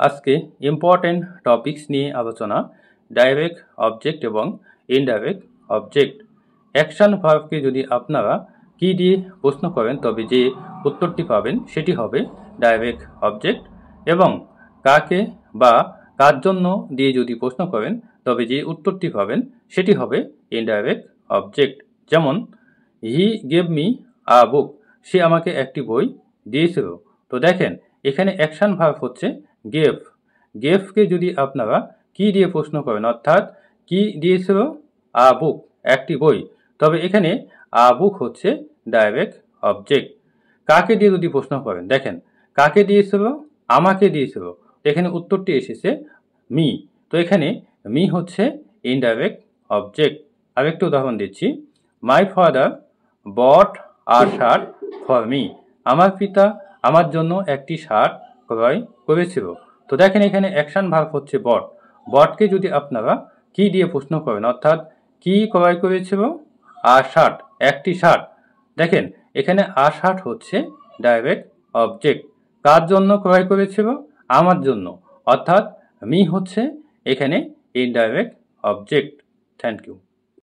আজকে important topics নিয়ে আলোচনা ডাইরেক্ট অবজেক্ট এবং ইনডাইরেক্ট অবজেক্ট। অ্যাকশন ভার্বকে যদি আপনারা কি দিয়ে প্রশ্ন করেন তবে যে উত্তরটি পাবেন সেটি হবে ডাইরেক্ট অবজেক্ট, এবং কাকে বা কার জন্য দিয়ে যদি প্রশ্ন করেন তবে যে উত্তরটি পাবেন সেটি হবে ইনডাইরেক্ট অবজেক্ট। যেমন হি গেভ মি আ বুক, সে আমাকে একটি বই দিয়েছিল। তো দেখেন এখানে অ্যাকশন ভার্ব হচ্ছে গেভ। গেভকে যদি আপনারা কি দিয়ে প্রশ্ন করেন অর্থাৎ কি দিয়েছিল, আ বুক একটি বই, তবে এখানে আ বুক হচ্ছে ডাইরেক্ট অবজেক্ট। কাকে দিয়ে যদি প্রশ্ন করেন, দেখেন কাকে দিয়েছিল, আমাকে দিয়েছিল, এখানে উত্তরটি এসেছে মি, তো এখানে মি হচ্ছে ইনডাইরেক্ট অবজেক্ট। আরেকটি উদাহরণ দিচ্ছি, my father bot a shirt for me, আমার পিতা আমার জন্য একটি শার্ট ক্রয় করেছিল। তো দেখেন এখানে অ্যাকশন ভার্ব হচ্ছে বট। বটকে যদি আপনারা কি দিয়ে প্রশ্ন করেন অর্থাৎ কি ক্রয় করেছিল, আ শার্ট একটি শার্ট, দেখেন এখানে আ শার্ট হচ্ছে ডাইরেক্ট অবজেক্ট। কার জন্য ক্রয় করেছিল, আমার জন্য, অর্থাৎ মি হচ্ছে এখানে ইনডাইরেক্ট অবজেক্ট। Thank you.